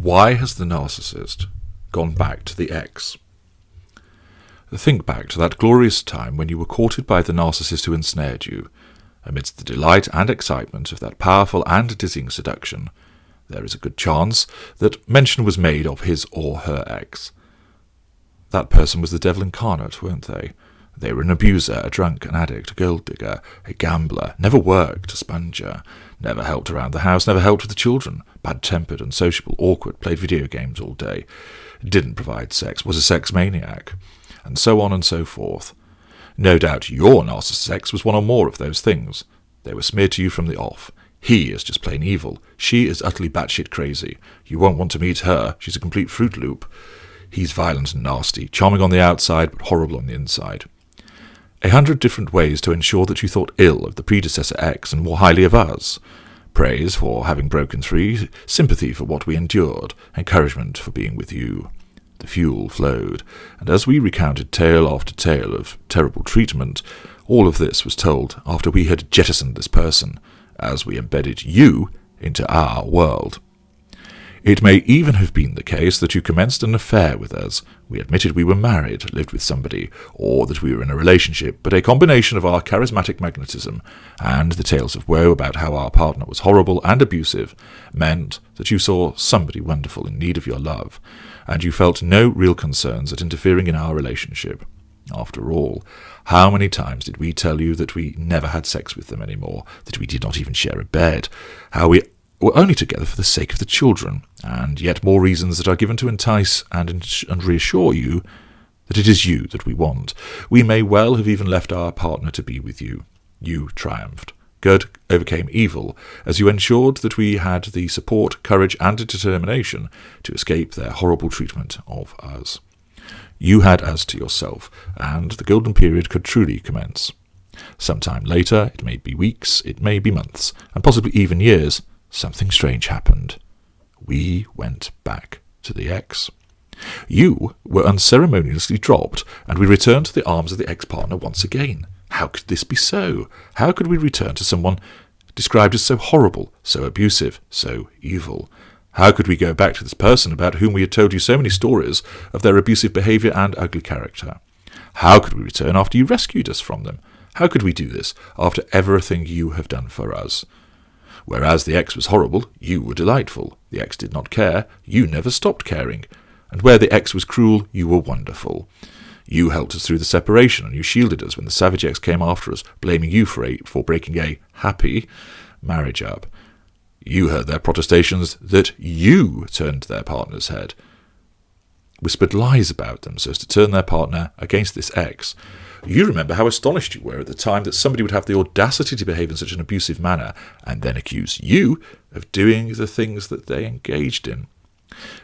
Why has the narcissist gone back to the ex? Think back to that glorious time when you were courted by the narcissist who ensnared you. Amidst the delight and excitement of that powerful and dizzying seduction, there is a good chance that mention was made of his or her ex. That person was the devil incarnate, weren't they? They were an abuser, a drunk, an addict, a gold digger, a gambler, never worked, a sponger, never helped around the house, never helped with the children, bad-tempered, unsociable, awkward, played video games all day, didn't provide sex, was a sex maniac, and so on and so forth. No doubt your narcissist ex was one or more of those things. They were smeared to you from the off. He is just plain evil. She is utterly batshit crazy. You won't want to meet her. She's a complete Fruit Loop. He's violent and nasty, charming on the outside, but horrible on the inside. 100 different ways to ensure that you thought ill of the predecessor ex and more highly of us. Praise for having broken free, sympathy for what we endured, encouragement for being with you. The fuel flowed, and as we recounted tale after tale of terrible treatment, all of this was told after we had jettisoned this person, as we embedded you into our world. It may even have been the case that you commenced an affair with us. We admitted we were married, lived with somebody, or that we were in a relationship, but a combination of our charismatic magnetism and the tales of woe about how our partner was horrible and abusive meant that you saw somebody wonderful in need of your love, and you felt no real concerns at interfering in our relationship. After all, how many times did we tell you that we never had sex with them anymore, that we did not even share a bed, how we were only together for the sake of the children, and yet more reasons that are given to entice and reassure you that it is you that we want. We may well have even left our partner to be with you. You triumphed. Good overcame evil, as you ensured that we had the support, courage, and determination to escape their horrible treatment of us. You had us to yourself, and the golden period could truly commence. Sometime later, it may be weeks, it may be months, and possibly even years, something strange happened. We went back to the ex. You were unceremoniously dropped, and we returned to the arms of the ex-partner once again. How could this be so? How could we return to someone described as so horrible, so abusive, so evil? How could we go back to this person about whom we had told you so many stories of their abusive behaviour and ugly character? How could we return after you rescued us from them? How could we do this after everything you have done for us? Whereas the ex was horrible, you were delightful. The ex did not care, you never stopped caring. And where the ex was cruel, you were wonderful. You helped us through the separation, and you shielded us when the savage ex came after us, blaming you for breaking a happy marriage up. You heard their protestations that you turned their partner's head, whispered lies about them so as to turn their partner against this ex. You remember how astonished you were at the time that somebody would have the audacity to behave in such an abusive manner and then accuse you of doing the things that they engaged in.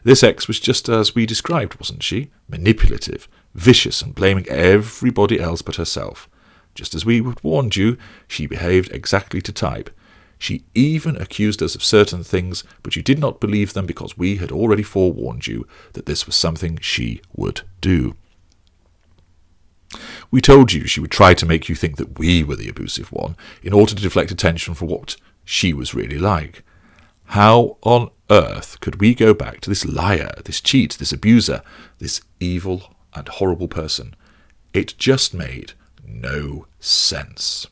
This ex was just as we described, wasn't she? Manipulative, vicious, and blaming everybody else but herself. Just as we had warned you, she behaved exactly to type. She even accused us of certain things, but you did not believe them because we had already forewarned you that this was something she would do. We told you she would try to make you think that we were the abusive one in order to deflect attention from what she was really like. How on earth could we go back to this liar, this cheat, this abuser, this evil and horrible person? It just made no sense.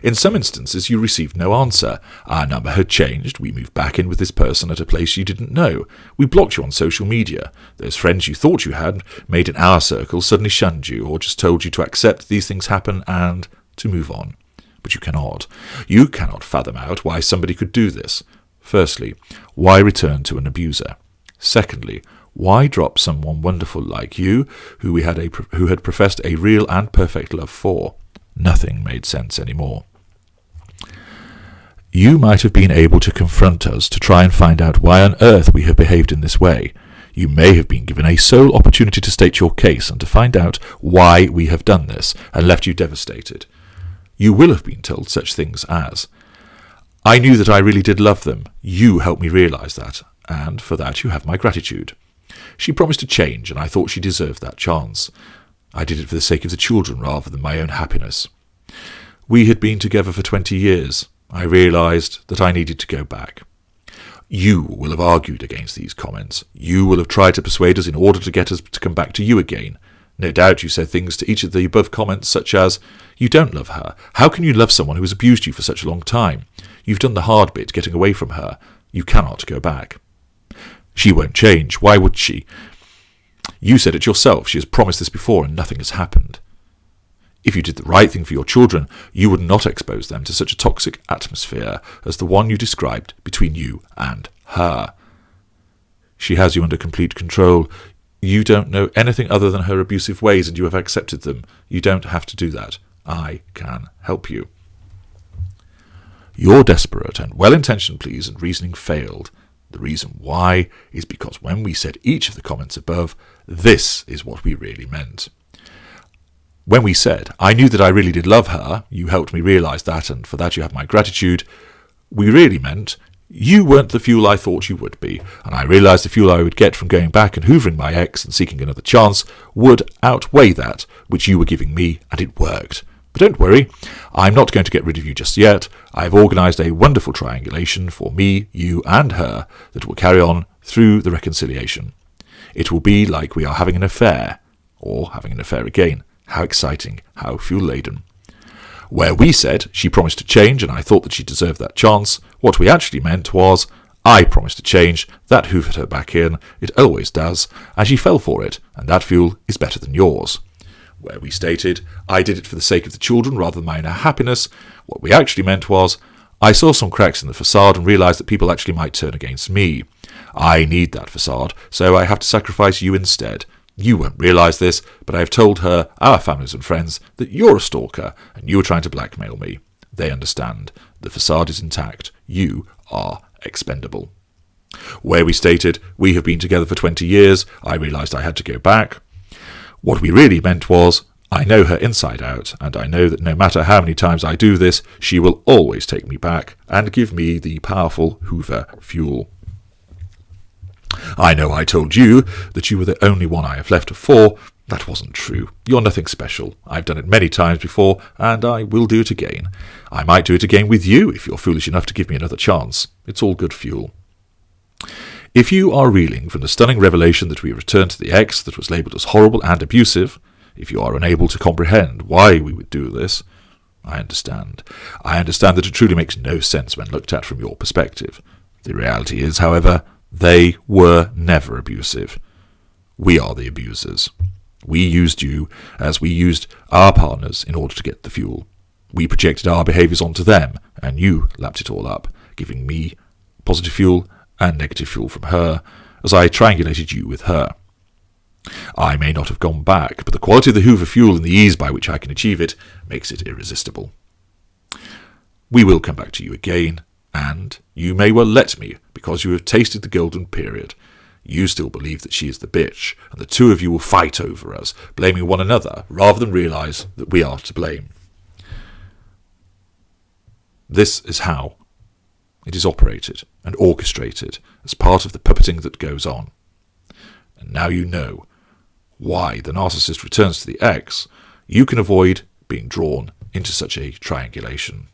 In some instances, you received no answer. Our number had changed. We moved back in with this person at a place you didn't know. We blocked you on social media. Those friends you thought you had made in our circle suddenly shunned you or just told you to accept these things happen and to move on. But you cannot. You cannot fathom out why somebody could do this. Firstly, why return to an abuser? Secondly, why drop someone wonderful like you, who had professed a real and perfect love for? Nothing made sense anymore. You might have been able to confront us to try and find out why on earth we have behaved in this way. You may have been given a sole opportunity to state your case and to find out why we have done this and left you devastated. You will have been told such things as, "I knew that I really did love them. You helped me realise that, and for that you have my gratitude. She promised to change, and I thought she deserved that chance. I did it for the sake of the children rather than my own happiness. We had been together for 20 years. I realised that I needed to go back. You will have argued against these comments. You will have tried to persuade us in order to get us to come back to you again. No doubt you said things to each of the above comments such as, "You don't love her. How can you love someone who has abused you for such a long time? You've done the hard bit, getting away from her. You cannot go back. She won't change. Why would she? You said it yourself. She has promised this before and nothing has happened. If you did the right thing for your children, you would not expose them to such a toxic atmosphere as the one you described between you and her. She has you under complete control. You don't know anything other than her abusive ways and you have accepted them. You don't have to do that. I can help you." Your desperate and well-intentioned pleas and reasoning failed. The reason why is because when we said each of the comments above, this is what we really meant. When we said, "I knew that I really did love her, you helped me realise that, and for that you have my gratitude," we really meant, "You weren't the fuel I thought you would be, and I realised the fuel I would get from going back and hoovering my ex and seeking another chance would outweigh that which you were giving me, and it worked. But don't worry, I'm not going to get rid of you just yet. I've organised a wonderful triangulation for me, you and her that will carry on through the reconciliation. It will be like we are having an affair, or having an affair again. How exciting, how fuel-laden." Where we said she promised to change and I thought that she deserved that chance, what we actually meant was, I promised to change, that hoovered her back in, it always does, and she fell for it, and that fuel is better than yours. Where we stated, I did it for the sake of the children rather than my own happiness, what we actually meant was, I saw some cracks in the facade and realised that people actually might turn against me. I need that facade, so I have to sacrifice you instead. You won't realise this, but I have told her, our families and friends, that you're a stalker and you are trying to blackmail me. They understand. The facade is intact. You are expendable. Where we stated, we have been together for 20 years, I realised I had to go back. What we really meant was, I know her inside out, and I know that no matter how many times I do this, she will always take me back and give me the powerful Hoover fuel. I know I told you that you were the only one I have left for. That wasn't true. You're nothing special. I've done it many times before, and I will do it again. I might do it again with you if you're foolish enough to give me another chance. It's all good fuel. If you are reeling from the stunning revelation that we returned to the ex that was labelled as horrible and abusive, if you are unable to comprehend why we would do this, I understand. I understand that it truly makes no sense when looked at from your perspective. The reality is, however, they were never abusive. We are the abusers. We used you as we used our partners in order to get the fuel. We projected our behaviours onto them, and you lapped it all up, giving me positive fuel and negative fuel from her, as I triangulated you with her. I may not have gone back, but the quality of the Hoover fuel and the ease by which I can achieve it makes it irresistible. We will come back to you again, and you may well let me, because you have tasted the golden period. You still believe that she is the bitch, and the two of you will fight over us, blaming one another, rather than realise that we are to blame. This is how it is operated and orchestrated as part of the puppeting that goes on. And now you know why the narcissist returns to the ex, you can avoid being drawn into such a triangulation.